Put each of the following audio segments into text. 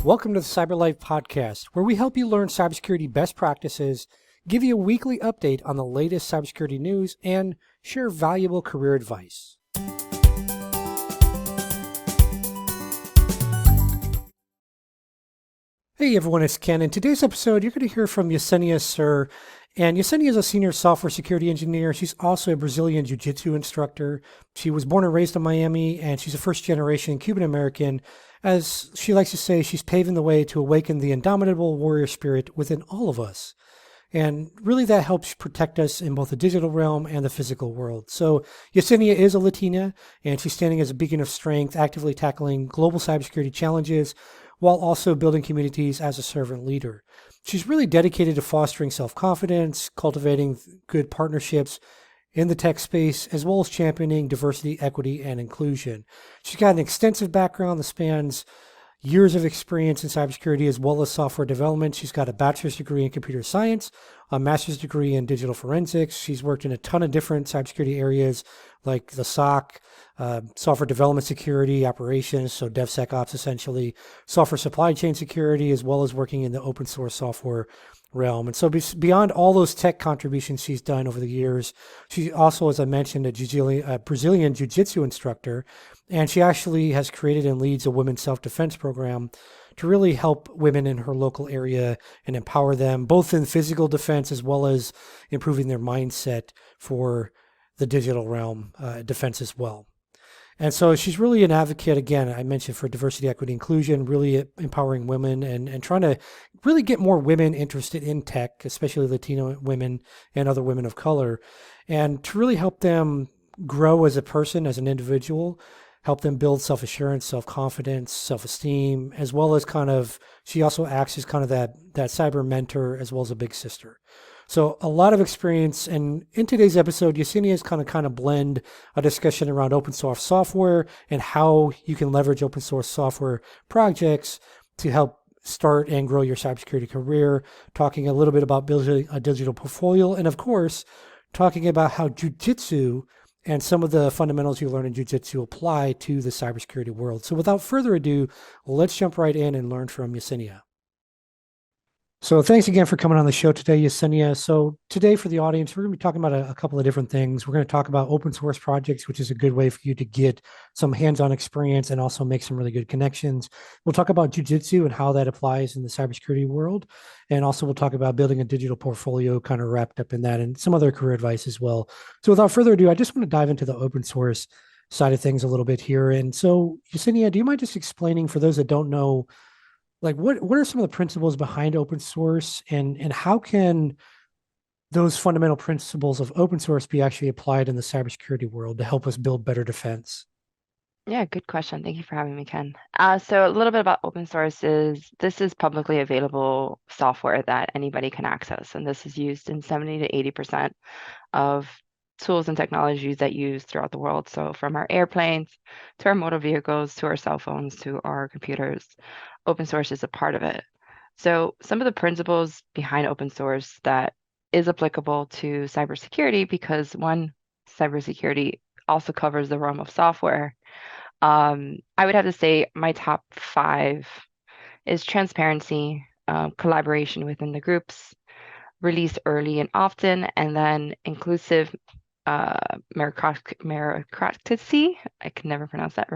Welcome to the Cyber Life Podcast, where we help you learn cybersecurity best practices, give you a weekly update on the latest cybersecurity news, and share valuable career advice. Hey everyone, it's Ken. In today's episode, you're going to hear from Yesenia. And Yesenia is a senior software security engineer. She's also a Brazilian Jiu-Jitsu instructor. She was born and raised in Miami, and she's a first-generation Cuban-American. As she likes to say, she's paving the way to awaken the indomitable warrior spirit within all of us. And really that helps protect us in both the digital realm and the physical world. So Yesenia is a Latina, and she's standing as a beacon of strength, actively tackling global cybersecurity challenges while also building communities as a servant leader. She's really dedicated to fostering self-confidence, cultivating good partnerships in the tech space, as well as championing diversity, equity, and inclusion. She's got an extensive background that spans years of experience in cybersecurity as well as software development. She's got a bachelor's degree in computer science, a master's degree in digital forensics. She's worked in a ton of different cybersecurity areas like the SOC, software development security, operations, so DevSecOps essentially, software supply chain security, as well as working in the open source software realm. And so beyond all those tech contributions she's done over the years, she also, as I mentioned, a Brazilian Jiu-Jitsu instructor, and she actually has created and leads a women's self-defense program to really help women in her local area and empower them both in physical defense as well as improving their mindset for the digital realm defense as well. And so she's really an advocate, again, I mentioned, for diversity, equity, inclusion, really empowering women and trying to really get more women interested in tech, especially Latino women and other women of color, and to really help them grow as a person, as an individual, help them build self-assurance, self-confidence, self-esteem, as well as she also acts as kind of that cyber mentor as well as a big sister. So a lot of experience, and in today's episode, Yesenia is kind of blend a discussion around open source software and how you can leverage open source software projects to help start and grow your cybersecurity career, talking a little bit about building a digital portfolio, and of course, talking about how Jiu-Jitsu and some of the fundamentals you learn in Jiu-Jitsu apply to the cybersecurity world. So without further ado, let's jump right in and learn from Yesenia. So thanks again for coming on the show today, Yesenia. So today for the audience, we're going to be talking about a couple of different things. We're going to talk about open source projects, which is a good way for you to get some hands-on experience and also make some really good connections. We'll talk about Jiu-Jitsu and how that applies in the cybersecurity world. And also we'll talk about building a digital portfolio kind of wrapped up in that and some other career advice as well. So without further ado, I just want to dive into the open source side of things a little bit here. And so Yesenia, do you mind just explaining for those that don't know, like what are some of the principles behind open source and how can those fundamental principles of open source be actually applied in the cybersecurity world to help us build better defense? Yeah, good question. Thank you for having me, Ken. So a little bit about open source is this is publicly available software that anybody can access, and this is used in 70 to 80% of tools and technologies that use throughout the world. So from our airplanes to our motor vehicles to our cell phones to our computers, open source is a part of it. So some of the principles behind open source that is applicable to cybersecurity, because one, cybersecurity also covers the realm of software. I would have to say my top 5 is transparency, collaboration within the groups, release early and often, and then inclusive meritocracy. I can never pronounce that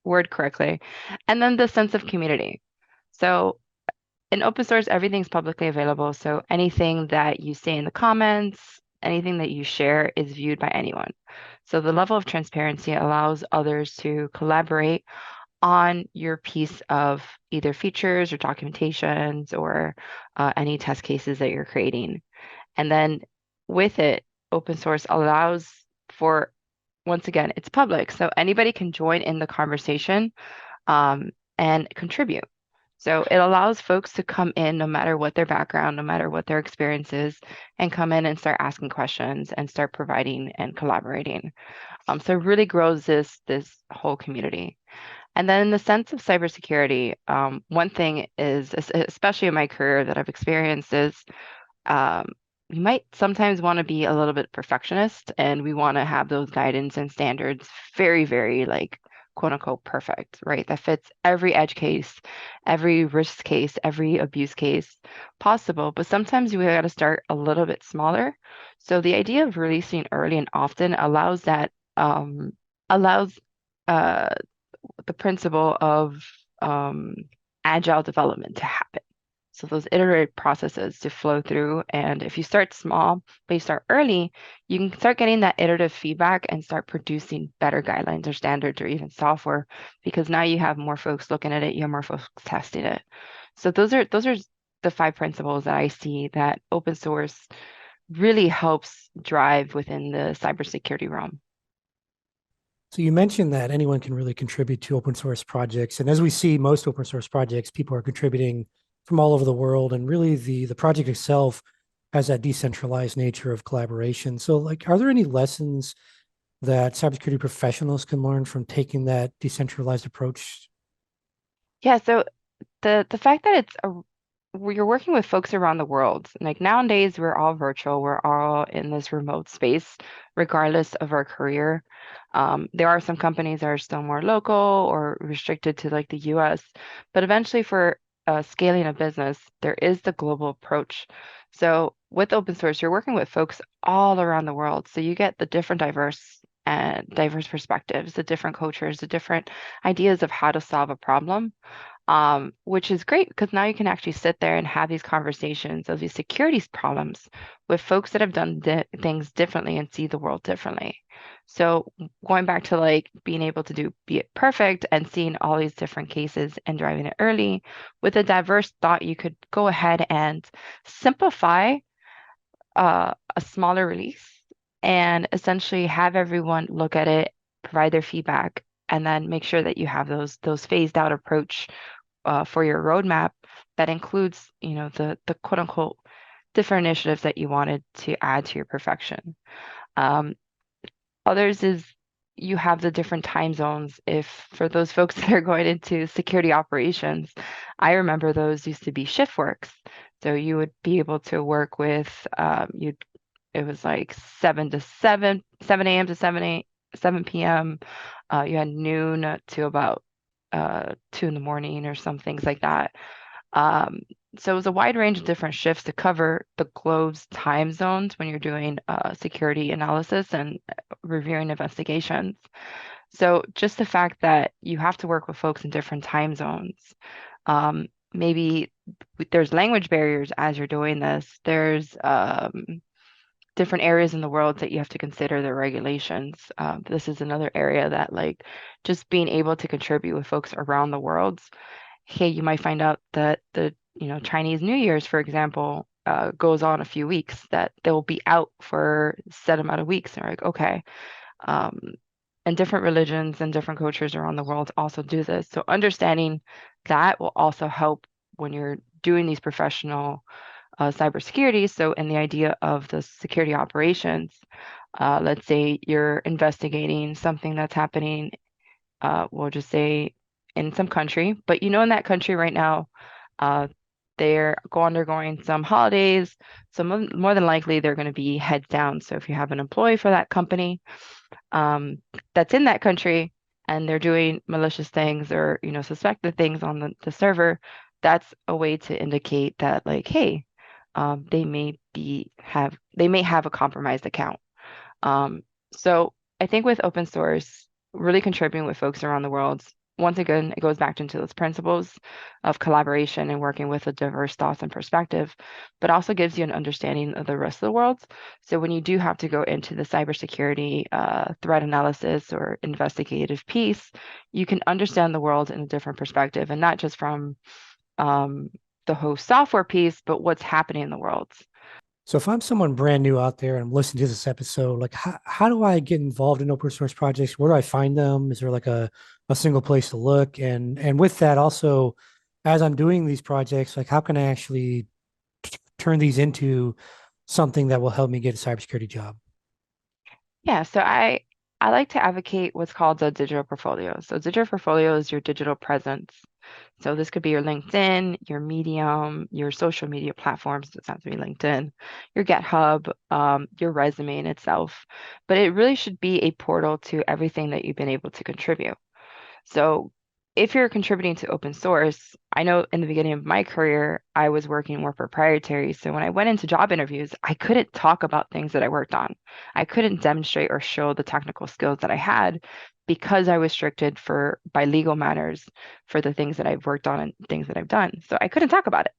word correctly. And then the sense of community. So in open source, everything's publicly available. So anything that you say in the comments, anything that you share is viewed by anyone. So the level of transparency allows others to collaborate on your piece of either features or documentations or any test cases that you're creating. And then with it, open source allows for, once again, it's public. So anybody can join in the conversation and contribute. So it allows folks to come in no matter what their background, no matter what their experience is, and come in and start asking questions and start providing and collaborating. So it really grows this whole community. And then in the sense of cybersecurity, one thing is, especially in my career that I've experienced, is we might sometimes want to be a little bit perfectionist, and we want to have those guidance and standards very, very like quote unquote perfect, right? That fits every edge case, every risk case, every abuse case possible. But sometimes we got to start a little bit smaller. So the idea of releasing early and often allows uh, the principle of um, agile development to happen. So those iterative processes to flow through. And if you start small, but you start early, you can start getting that iterative feedback and start producing better guidelines or standards or even software because now you have more folks looking at it, you have more folks testing it. So those are the five principles that I see that open source really helps drive within the cybersecurity realm. So you mentioned that anyone can really contribute to open source projects. And as we see most open source projects, people are contributing from all over the world. And really the project itself has that decentralized nature of collaboration. So like, are there any lessons that cybersecurity professionals can learn from taking that decentralized approach? Yeah, so the fact that you're working with folks around the world. Like nowadays, we're all virtual. We're all in this remote space, regardless of our career. There are some companies that are still more local or restricted to like the US, but eventually for scaling a business, there is the global approach. So with open source, you're working with folks all around the world. So you get the different diverse perspectives, the different cultures, the different ideas of how to solve a problem, which is great because now you can actually sit there and have these conversations of these security problems with folks that have done things differently and see the world differently. So going back to like being able to do be it perfect and seeing all these different cases and driving it early with a diverse thought, you could go ahead and simplify a smaller release and essentially have everyone look at it, provide their feedback, and then make sure that you have those phased out approach for your roadmap that includes, the quote unquote different initiatives that you wanted to add to your perfection. Um, Others is you have the different time zones. If for those folks that are going into security operations, I remember those used to be shift works. So you would be able to work with it was like 7 a.m. to 7 p.m. You had noon to about 2 in the morning or some things like that. Um, so it was a wide range of different shifts to cover the globe's time zones when you're doing security analysis and reviewing investigations. So just the fact that you have to work with folks in different time zones, maybe there's language barriers as you're doing this. There's different areas in the world that you have to consider the regulations. This is another area that like just being able to contribute with folks around the world. Hey, you might find out that the Chinese New Year's, for example, goes on a few weeks, that they will be out for a set amount of weeks. And we're like, okay. Um, and different religions and different cultures around the world also do this. So understanding that will also help when you're doing these professional cybersecurity. So in the idea of the security operations, let's say you're investigating something that's happening, we'll just say in some country, but in that country right now, uh, they're undergoing some holidays. So more than likely they're going to be heads down. So if you have an employee for that company that's in that country and they're doing malicious things or suspected things on the server, that's a way to indicate that like, hey, they may have a compromised account. So I think with open source, really contributing with folks around the world, once again, it goes back into those principles of collaboration and working with a diverse thoughts and perspective, but also gives you an understanding of the rest of the world. So when you do have to go into the cybersecurity threat analysis or investigative piece, you can understand the world in a different perspective and not just from um, the host software piece, but what's happening in the world. So if I'm someone brand new out there and I'm listening to this episode, like how do I get involved in open source projects? Where do I find them? Is there like a single place to look? And with that also, as I'm doing these projects, like how can I actually turn these into something that will help me get a cybersecurity job? Yeah, so I like to advocate what's called a digital portfolio. So digital portfolio is your digital presence. So this could be your LinkedIn, your Medium, your social media platforms. It doesn't have to be LinkedIn, your GitHub, your resume in itself. But it really should be a portal to everything that you've been able to contribute. So if you're contributing to open source, I know in the beginning of my career, I was working more proprietary. So when I went into job interviews, I couldn't talk about things that I worked on. I couldn't demonstrate or show the technical skills that I had because I was restricted by legal matters for the things that I've worked on and things that I've done. So I couldn't talk about it.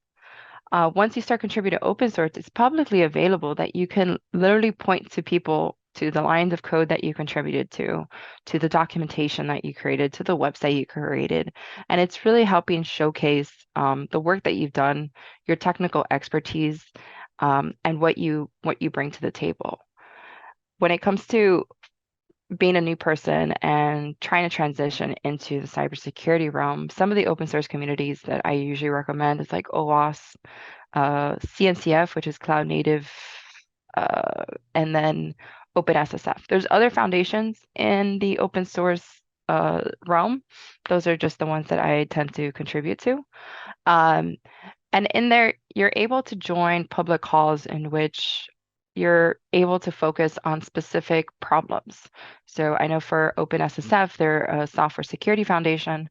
Once you start contributing to open source, it's publicly available that you can literally point to people, to the lines of code that you contributed to the documentation that you created, to the website you created. And it's really helping showcase the work that you've done, your technical expertise, and what you bring to the table. When it comes to being a new person and trying to transition into the cybersecurity realm, some of the open source communities that I usually recommend is like OWASP, CNCF, which is cloud native, uh, and then OpenSSF. There's other foundations in the open source realm. Those are just the ones that I tend to contribute to. Um, and in there, you're able to join public calls in which you're able to focus on specific problems. So I know for OpenSSF, they're a software security foundation.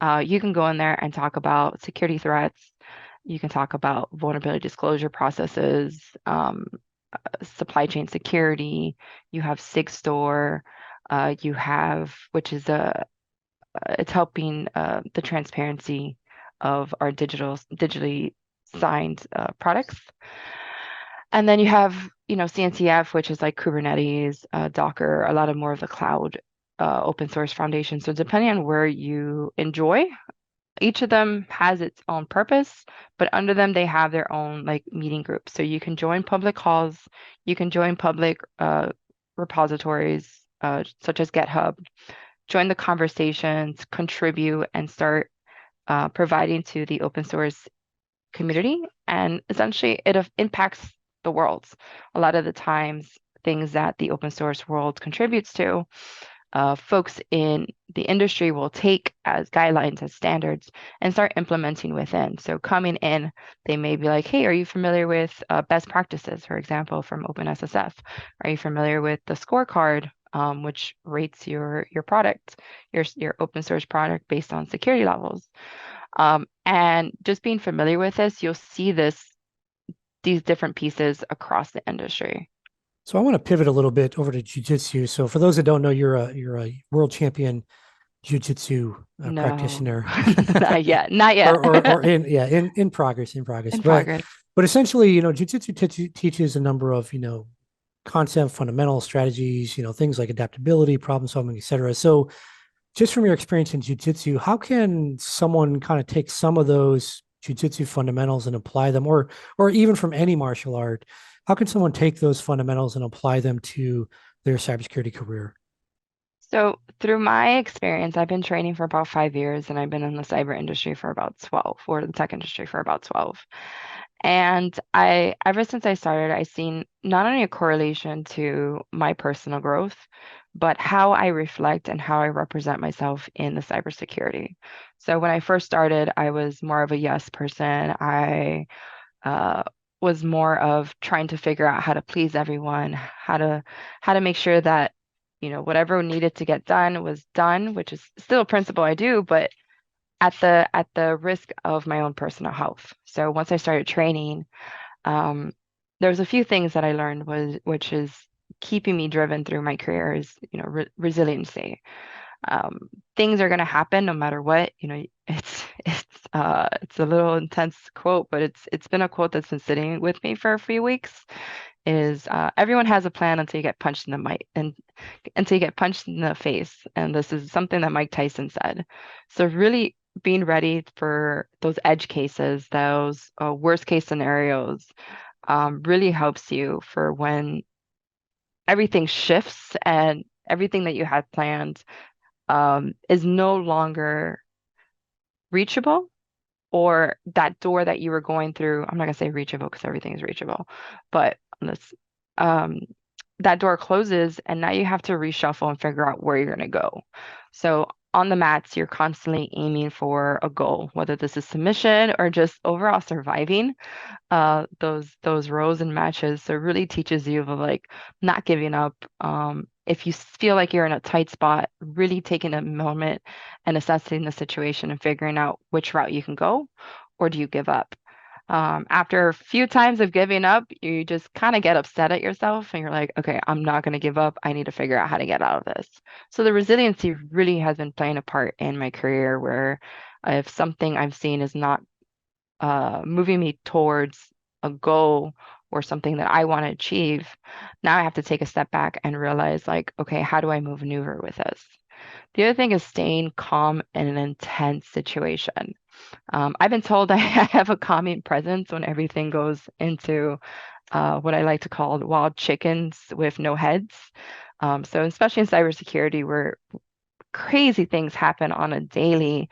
You can go in there and talk about security threats. You can talk about vulnerability disclosure processes, supply chain security. You have SigStore. You have, which is it's helping the transparency of our digitally signed products. And then you have, CNCF, which is like Kubernetes, Docker, a lot of more of the cloud open source foundation. So depending on where you enjoy, each of them has its own purpose, but under them they have their own like meeting groups. So you can join public calls, you can join public repositories such as GitHub, join the conversations, contribute, and start providing to the open source community. And essentially, it impacts the world. A lot of the times, things that the open source world contributes to, folks in the industry will take as guidelines, as standards, and start implementing within. So coming in, they may be like, hey, are you familiar with best practices, for example, from OpenSSF? Are you familiar with the scorecard, which rates your product, your open source product based on security levels? And just being familiar with this, you'll see these different pieces across the industry. So I want to pivot a little bit over to jiu-jitsu. So for those that don't know, you're a world champion jiu-jitsu No, practitioner. not yet, not or, yet. or in progress, In but progress. essentially, jiu-jitsu teaches a number of concept, fundamental strategies, things like adaptability, problem solving, etc. So just from your experience in jiu-jitsu, how can someone kind of take some of those jiu-jitsu fundamentals and apply them, or even from any martial art, how can someone take those fundamentals and apply them to their cybersecurity career? So through my experience, I've been training for about 5 years, and I've been in the cyber industry for about 12, or the tech industry for about 12. And ever since I started, I've seen not only a correlation to my personal growth, but how I reflect and how I represent myself in the cybersecurity. So when I first started, I was more of a yes person. I uh, was more of trying to figure out how to please everyone, how to make sure that whatever needed to get done was done, which is still a principle I do, but at the risk of my own personal health. So once I started training, um, there was a few things that I learned which is keeping me driven through my career is resiliency. Things are going to happen no matter what. It's a little intense quote, but it's been a quote that's been sitting with me for a few weeks. Is everyone has a plan until you get punched in the mic and until you get punched in the face, and this is something that Mike Tyson said. So really being ready for those edge cases, those worst case scenarios, really helps you for when everything shifts and everything that you had planned is no longer reachable, or that door that you were going through. I'm not gonna say reachable because everything is reachable, but let's um, that door closes and now you have to reshuffle and figure out where you're gonna go. So on the mats, you're constantly aiming for a goal, whether this is submission or just overall surviving those rows and matches. So it really teaches you of like not giving up, if you feel like you're in a tight spot, really taking a moment and assessing the situation and figuring out which route you can go, or do you give up? After a few times of giving up, you just kind of get upset at yourself and you're like, okay, I'm not going to give up. I need to figure out how to get out of this. So the resiliency really has been playing a part in my career where if something I've seen is not moving me towards a goal or something that I want to achieve, now I have to take a step back and realize, like, okay, how do I maneuver with this? The other thing is staying calm in an intense situation. I've been told I have a calming presence when everything goes into what I like to call wild chickens with no heads. So especially in cybersecurity, where crazy things happen on a daily.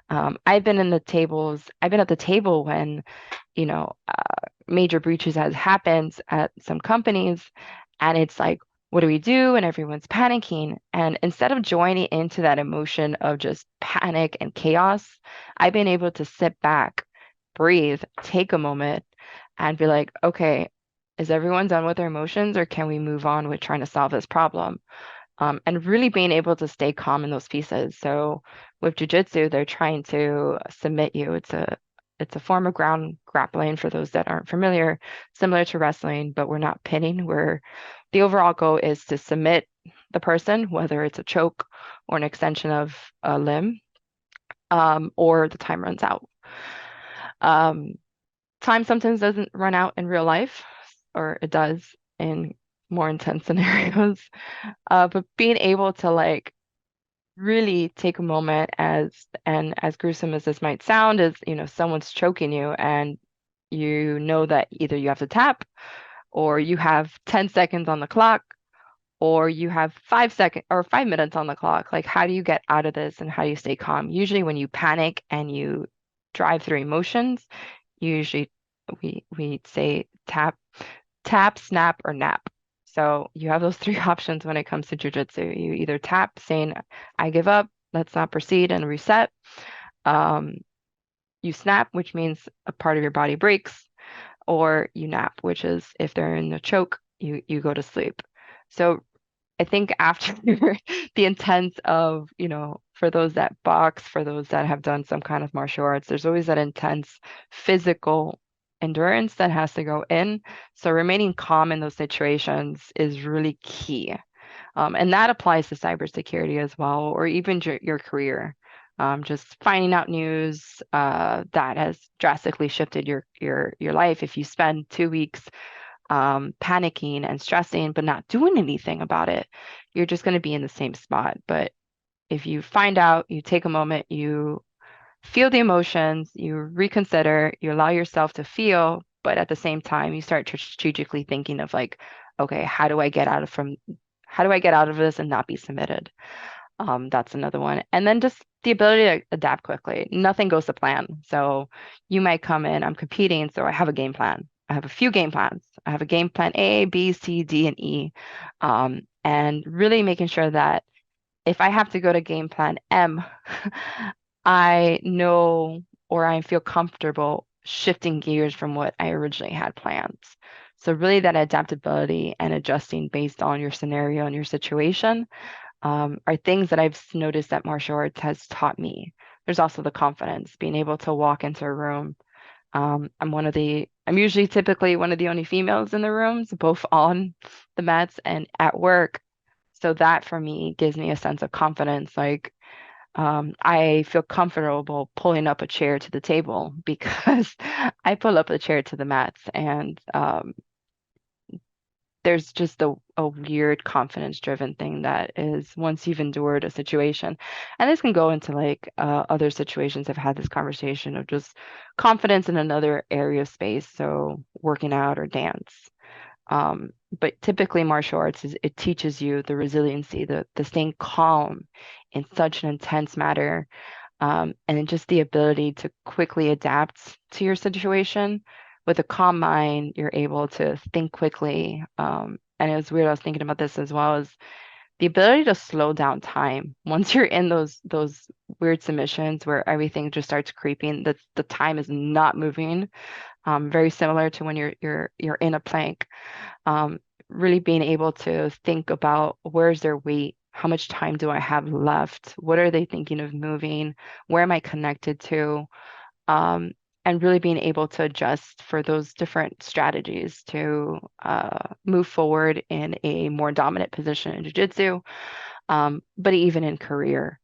I've been at the table when, major breaches has happened at some companies, and it's like, what do we do? And everyone's panicking. And instead of joining into that emotion of just panic and chaos, I've been able to sit back, breathe, take a moment, and be like, okay, is everyone done with their emotions, or can we move on with trying to solve this problem? And really being able to stay calm in those pieces. So with jujitsu, they're trying to submit you. It's a form of ground grappling for those that aren't familiar, similar to wrestling, but we're not pinning. The overall goal is to submit the person, whether it's a choke or an extension of a limb, or the time runs out. Um, Time sometimes doesn't run out in real life, or it does in more intense scenarios. But being able to like really take a moment, as gruesome as this might sound, is someone's choking you and you know that either you have to tap, or you have 10 seconds on the clock, or you have 5 seconds or 5 minutes on the clock. Like, how do you get out of this and how do you stay calm? Usually when you panic and you drive through emotions, usually we say tap, snap, or nap. So you have those three options when it comes to jujitsu. You either tap, saying, I give up, let's not proceed, and reset. Um, you snap, which means a part of your body breaks, or you nap, which is if they're in the choke, you go to sleep. So I think after the intense of, for those that box, for those that have done some kind of martial arts, there's always that intense physical endurance that has to go in. So remaining calm in those situations is really key. And that applies to cybersecurity as well, or even your career. Just finding out news that has drastically shifted your life. If you spend 2 weeks panicking and stressing, but not doing anything about it, you're just going to be in the same spot. But if you find out, you take a moment, you feel the emotions, you reconsider, you allow yourself to feel, but at the same time, you start strategically thinking of like, okay, how do I get out of this and not be submitted? That's another one. And then just the ability to adapt quickly. Nothing goes to plan. So you might come in, I'm competing, so I have a game plan. I have a few game plans. I have a game plan A, B, C, D, and E. And really making sure that if I have to go to game plan M, I know, or I feel comfortable shifting gears from what I originally had planned. So really that adaptability and adjusting based on your scenario and your situation are things that I've noticed that martial arts has taught me. There's also the confidence, being able to walk into a room. I'm usually typically one of the only females in the rooms, both on the mats and at work. So that for me gives me a sense of confidence. Like, I feel comfortable pulling up a chair to the table because I pull up a chair to the mats, and there's just a weird confidence driven thing that is once you've endured a situation. And this can go into like other situations. I've had this conversation of just confidence in another area of space, so working out or dance. But typically martial arts it teaches you the resiliency, the staying calm in such an intense matter, and then just the ability to quickly adapt to your situation. With a calm mind, you're able to think quickly. And it was weird, I was thinking about this as well, is the ability to slow down time. Once you're in those weird submissions where everything just starts creeping, the time is not moving. Very similar to when you're in a plank. really being able to think about where's their weight, how much time do I have left, what are they thinking of moving, where am I connected to, um, and really being able to adjust for those different strategies to move forward in a more dominant position in jiu-jitsu, but even in career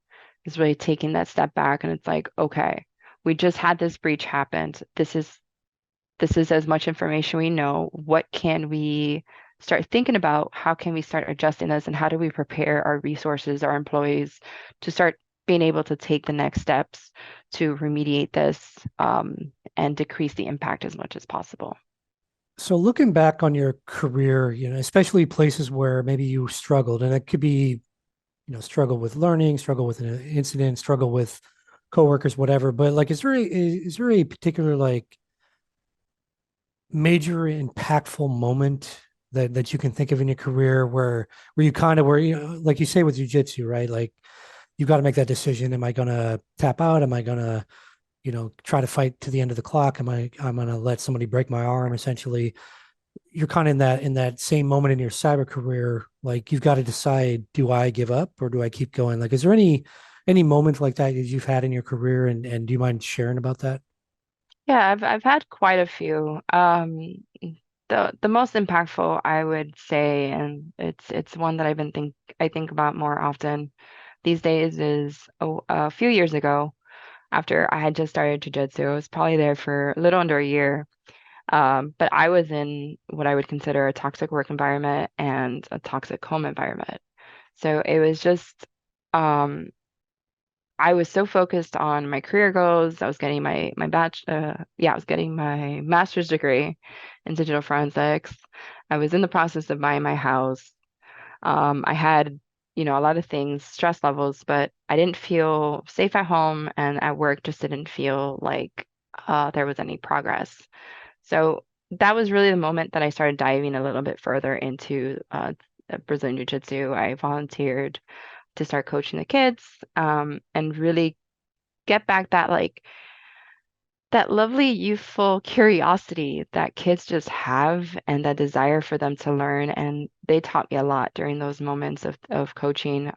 is really taking that step back and it's like, okay, we just had this breach happened. This is as much information we know. What can we start thinking about? How can we start adjusting this? And how do we prepare our resources, our employees to start being able to take the next steps to remediate this and decrease the impact as much as possible? So looking back on your career, especially places where maybe you struggled, and it could be, struggle with learning, struggle with an incident, struggle with coworkers, whatever. But like, is there a particular like major impactful moment that you can think of in your career where you kind of where like you say with jujitsu, right? Like you've got to make that decision. Am I gonna tap out? Am I gonna, try to fight to the end of the clock? I'm gonna let somebody break my arm essentially? You're kind of in that same moment in your cyber career, like you've got to decide, do I give up or do I keep going? Like, is there any moments like that you've had in your career, and do you mind sharing about that? Yeah, I've had quite a few. The most impactful, I would say, and it's one that I think about more often these days is a few years ago after I had just started jiu-jitsu. I was probably there for a little under a year. But I was in what I would consider a toxic work environment and a toxic home environment. So it was just um I was so focused on my career goals. I was getting I was getting my master's degree in digital forensics. I was in the process of buying my house. I had, a lot of things, stress levels, but I didn't feel safe at home and at work just didn't feel like there was any progress. So that was really the moment that I started diving a little bit further into Brazilian Jiu-Jitsu. I volunteered to start coaching the kids and really get back that lovely youthful curiosity that kids just have and that desire for them to learn. And they taught me a lot during those moments of coaching.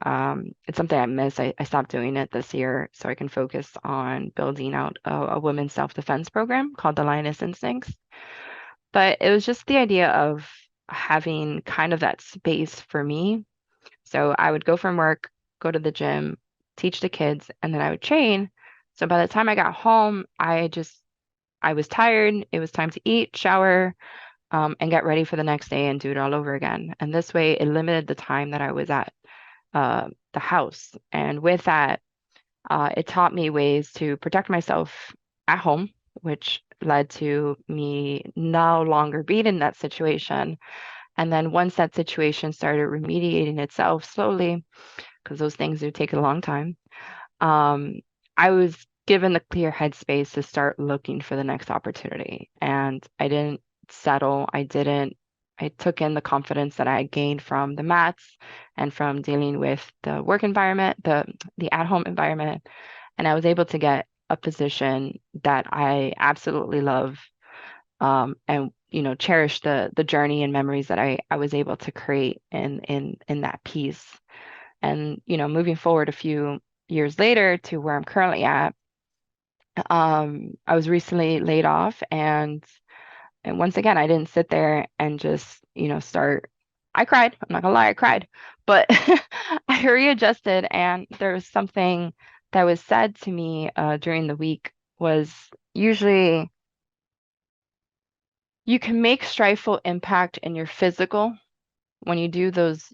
It's something I miss. I stopped doing it this year so I can focus on building out a women's self-defense program called the Lioness Instincts. But it was just the idea of having kind of that space for me. So I would go from work, go to the gym, teach the kids, and then I would train. So by the time I got home, I was tired. It was time to eat, shower, and get ready for the next day and do it all over again. And this way, it limited the time that I was at the house. And with that, it taught me ways to protect myself at home, which led to me no longer being in that situation. And then once that situation started remediating itself slowly, because those things do take a long time, um, I was given the clear headspace to start looking for the next opportunity. And I didn't settle. I took in the confidence that I had gained from the mats and from dealing with the work environment, the at-home environment. And I was able to get a position that I absolutely love, and cherish the journey and memories that I was able to create in that piece. And moving forward a few years later to where I'm currently at, I was recently laid off, and once again I didn't sit there and just start. I cried. I'm not gonna lie, I cried, but I readjusted, and there was something that was said to me during the week was usually you can make strifeful impact in your physical when you do those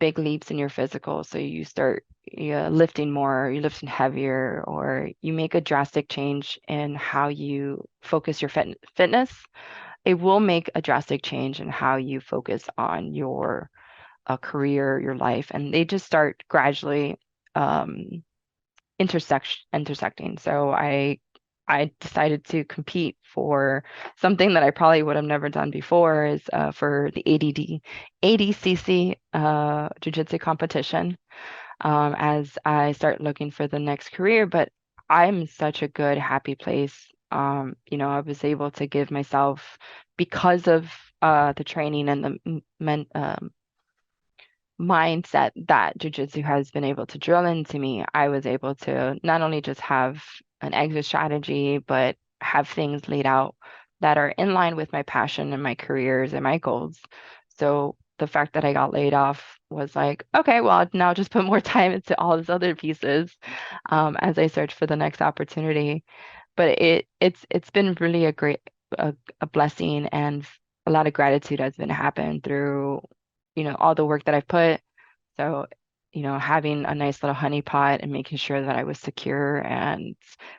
big leaps in your physical. So you start lifting more, you're lifting heavier, or you make a drastic change in how you focus your fitness. It will make a drastic change in how you focus on your career, your life, and they just start gradually um, intersecting. So I decided to compete for something that I probably would have never done before is for the ADCC Jiu-Jitsu competition as I start looking for the next career. But I'm in such a good, happy place. I was able to give myself because of the training and the mindset that jujitsu has been able to drill into me, I was able to not only just have an exit strategy, but have things laid out that are in line with my passion and my careers and my goals. So the fact that I got laid off was like, okay, well, I'll now just put more time into all these other pieces as I search for the next opportunity. But it's been really a blessing, and a lot of gratitude has been happened through, all the work that I've put. So, having a nice little honey pot and making sure that I was secure and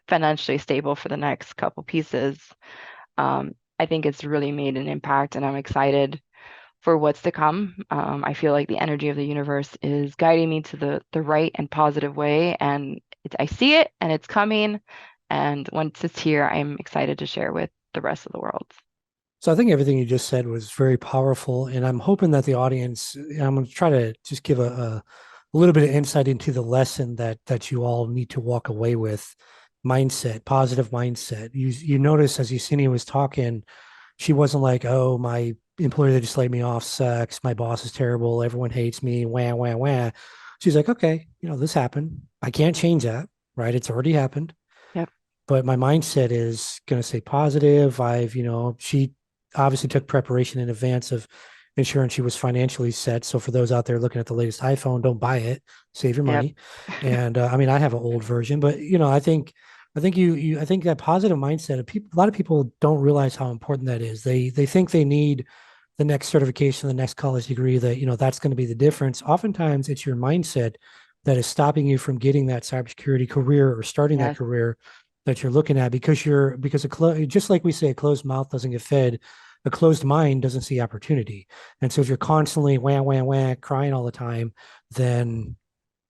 financially stable for the next couple pieces, I think it's really made an impact, and I'm excited for what's to come. I feel like the energy of the universe is guiding me to the right and positive way, and I see it and it's coming. And once it's here, I'm excited to share with the rest of the world. So I think everything you just said was very powerful, and I'm hoping that the audience, I'm going to try to just give a little bit of insight into the lesson that you all need to walk away with. Mindset, positive mindset. You notice as Yesenia was talking, she wasn't like, "Oh, my employer that just laid me off sucks. My boss is terrible. Everyone hates me. Wah wah wah." She's like, "Okay, this happened. I can't change that, right? It's already happened. Yep, But my mindset is going to stay positive. She obviously took preparation in advance of ensuring she was financially set. So for those out there looking at the latest iPhone, don't buy it, save your yep, money. And I mean, I have an old version, but I think that positive mindset of people, a lot of people don't realize how important that is. They think they need the next certification, the next college degree that, that's going to be the difference. Oftentimes it's your mindset that is stopping you from getting that cybersecurity career or starting that yes, career that you're looking at just like we say, a closed mouth doesn't get fed, a closed mind doesn't see opportunity. And so if you're constantly wah wah wah crying all the time, then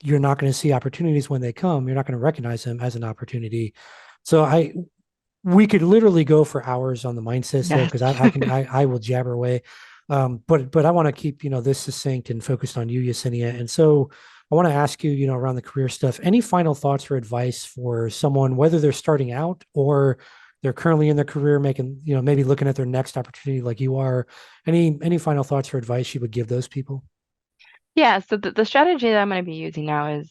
you're not going to see opportunities when they come. You're not going to recognize them as an opportunity. So we could literally go for hours on the mindset stuff yes. because I will jabber away. But I want to keep, this succinct and focused on you, Yesenia. And so I want to ask you, around the career stuff, any final thoughts or advice for someone, whether they're starting out or they're currently in their career making, maybe looking at their next opportunity like you are. Any final thoughts or advice you would give those people? Yeah, so the strategy that I'm going to be using now is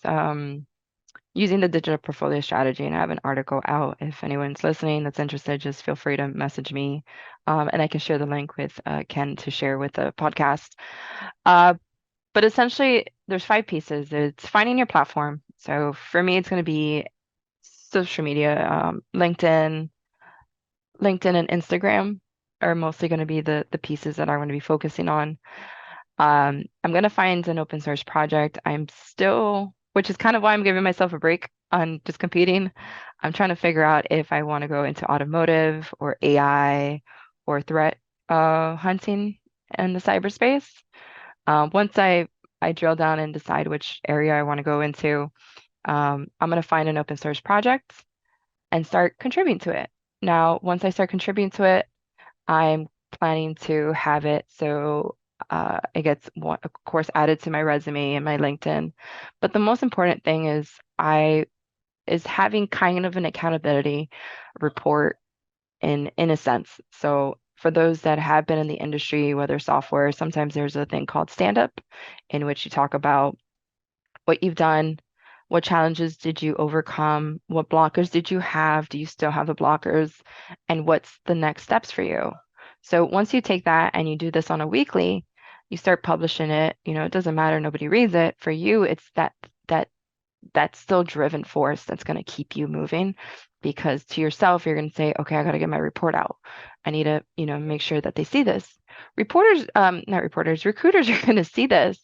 using the digital portfolio strategy, and I have an article out. If anyone's listening that's interested, just feel free to message me, and I can share the link with Ken to share with the podcast. Uh, but essentially, there's 5 pieces. It's finding your platform. So for me, it's going to be social media, LinkedIn and Instagram are mostly going to be the pieces that I'm going to be focusing on. I'm going to find an open source project. Which is kind of why I'm giving myself a break on just competing. I'm trying to figure out if I want to go into automotive or AI or threat hunting in the cyberspace. Once I drill down and decide which area I want to go into, I'm going to find an open source project and start contributing to it. Now, once I start contributing to it, I'm planning to have it so it gets, of course, added to my resume and my LinkedIn. But the most important thing is having kind of an accountability report in a sense. So for those that have been in the industry, whether software, sometimes there's a thing called stand up, in which you talk about what you've done, what challenges did you overcome, what blockers did you have, do you still have the blockers, and what's the next steps for you. So once you take that and you do this on a weekly, you start publishing it. It doesn't matter, nobody reads it. For you, it's that still driven force that's going to keep you moving, because to yourself you're going to say, okay, I got to get my report out. I need to make sure that they see this. Not reporters, recruiters are going to see this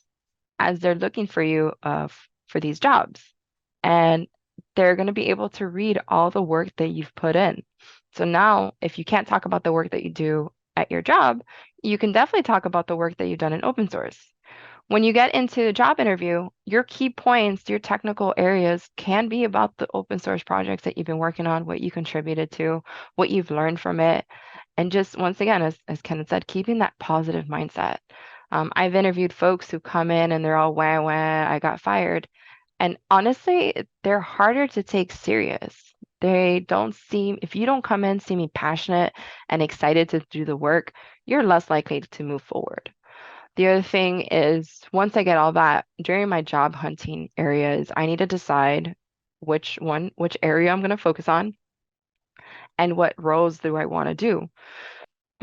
as they're looking for you for these jobs, and they're going to be able to read all the work that you've put in. So now if you can't talk about the work that you do at your job, you can definitely talk about the work that you've done in open source. When you get into a job interview, your key points, your technical areas can be about the open source projects that you've been working on, what you contributed to, what you've learned from it. And just once again, as Kenneth said, keeping that positive mindset. I've interviewed folks who come in and they're all wah, I got fired. And honestly, they're harder to take serious They don't seem, if you don't come in seeming passionate and excited to do the work, you're less likely to move forward. The other thing is, once I get all that, during my job hunting areas, I need to decide which area I'm going to focus on and what roles do I want to do.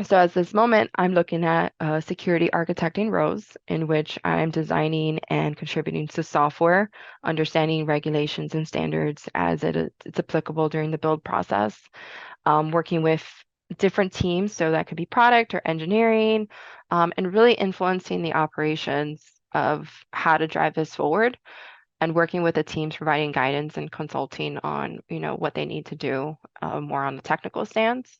So at this moment, I'm looking at security architecting roles in which I'm designing and contributing to software, understanding regulations and standards as it's applicable during the build process, working with different teams, so that could be product or engineering, and really influencing the operations of how to drive this forward, and working with the teams, providing guidance and consulting on, what they need to do, more on the technical stance.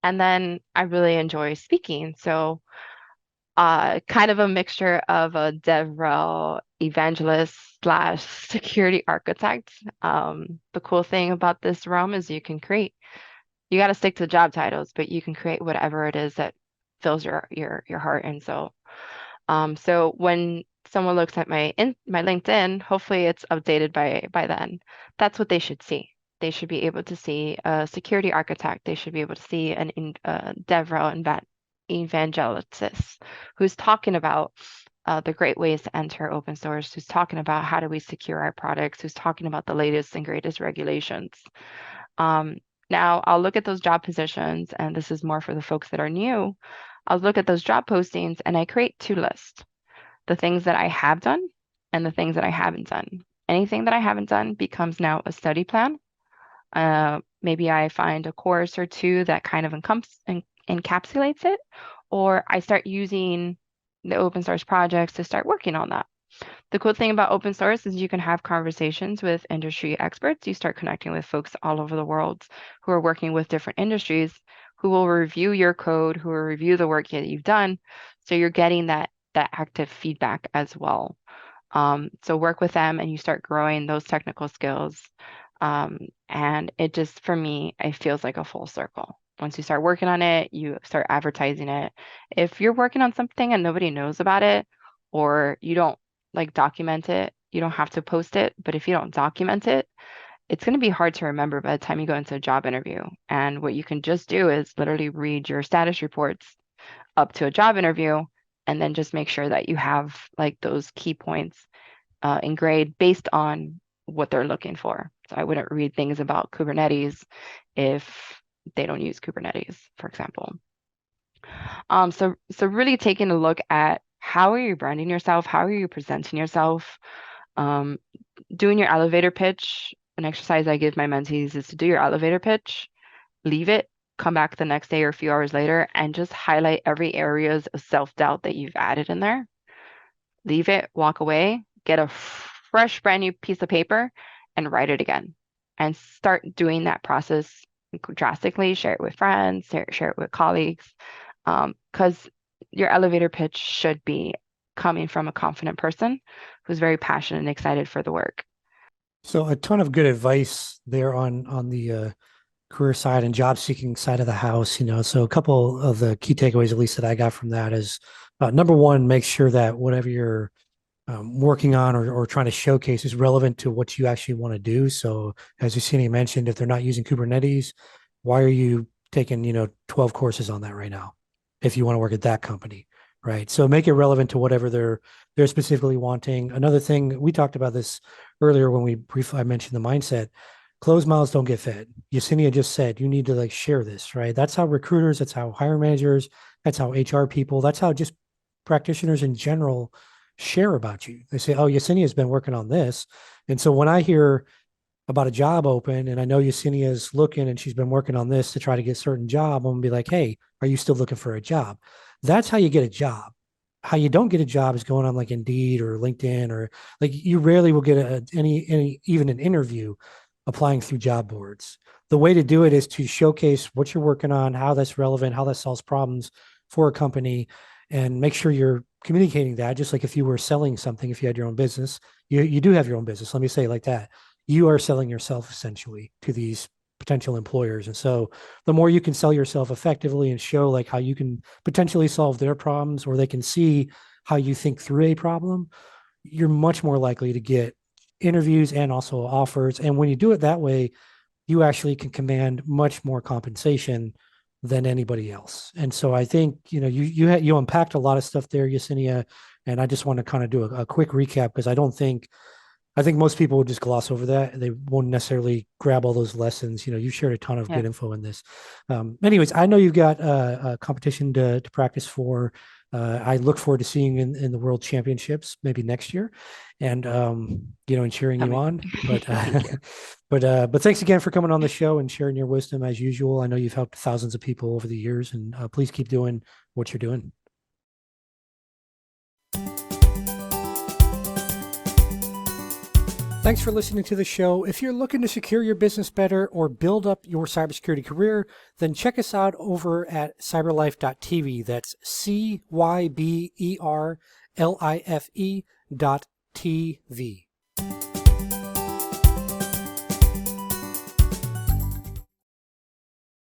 And then I really enjoy speaking. So kind of a mixture of a DevRel evangelist slash security architect. The cool thing about this realm is you got to stick to job titles, but you can create whatever it is that fills your heart and soul. So when someone looks at my LinkedIn, hopefully it's updated by then. That's what they should see. They should be able to see a security architect. They should be able to see an DevRel evangelist who's talking about the great ways to enter open source, who's talking about how do we secure our products, who's talking about the latest and greatest regulations. Um, Now, I'll look at those job positions, and this is more for the folks that are new. I'll look at those job postings and I create two lists: the things that I have done and the things that I haven't done. Anything that I haven't done becomes now a study plan. Maybe I find a course or two that kind of encapsulates it, or I start using the open source projects to start working on that. The cool thing about open source is you can have conversations with industry experts. You start connecting with folks all over the world who are working with different industries, who will review your code, who will review the work that you've done. So you're getting that active feedback as well. So work with them and you start growing those technical skills. And it just, for me, it feels like a full circle. Once you start working on it, you start advertising it. If you're working on something and nobody knows about it, or you don't document it, you don't have to post it. But if you don't document it, it's going to be hard to remember by the time you go into a job interview. And what you can just do is literally read your status reports up to a job interview, and then just make sure that you have those key points engraved based on what they're looking for. So I wouldn't read things about Kubernetes if they don't use Kubernetes, for example. So really taking a look at how are you branding yourself, how are you presenting yourself, doing your elevator pitch. An exercise I give my mentees is to do your elevator pitch, leave it, come back the next day or a few hours later, and just highlight every areas of self-doubt that you've added in there. Leave it, walk away, get a fresh, brand new piece of paper and write it again. And start doing that process drastically. Share it with friends, share it with colleagues, because your elevator pitch should be coming from a confident person who's very passionate and excited for the work. So a ton of good advice there on the career side and job seeking side of the house. So a couple of the key takeaways, at least that I got from that, is number one, make sure that whatever you're working on or trying to showcase is relevant to what you actually want to do. So as Yesenia mentioned, if they're not using Kubernetes, why are you taking 12 courses on that right now if you want to work at that company? Right. So make it relevant to whatever they're specifically wanting. Another thing, we talked about this earlier when I mentioned the mindset. Closed mouths don't get fed. Yesenia just said you need to share this, right? That's how recruiters, that's how hiring managers, that's how HR people, that's how just practitioners in general share about you. They say, oh, Yesenia has been working on this. And so when I hear about a job open and I know Yesenia is looking and she's been working on this to try to get a certain job, I'm gonna be like, hey, are you still looking for a job? That's how you get a job. How you don't get a job is going on Indeed or LinkedIn, or you rarely will get any even an interview applying through job boards. The way to do it is to showcase what you're working on, how that's relevant, how that solves problems for a company, and make sure you're communicating that. Just like if you were selling something, if you had your own business, you do have your own business. Let me say it like that. You are selling yourself essentially to these potential employers. And so the more you can sell yourself effectively and show how you can potentially solve their problems, or they can see how you think through a problem, you're much more likely to get interviews and also offers. And when you do it that way, you actually can command much more compensation than anybody else. And so I think, you unpacked a lot of stuff there, Yesenia, and I just want to kind of do a quick recap because I think most people would just gloss over that. They won't necessarily grab all those lessons. You shared a ton of good info in this. Anyways, I know you've got a competition to practice for. I look forward to seeing you in the World Championships maybe next year, and and cheering you on. But but thanks again for coming on the show and sharing your wisdom as usual. I know you've helped thousands of people over the years, and please keep doing what you're doing. Thanks for listening to the show. If you're looking to secure your business better or build up your cybersecurity career, then check us out over at cyberlife.tv. That's CYBERLIFE.tv.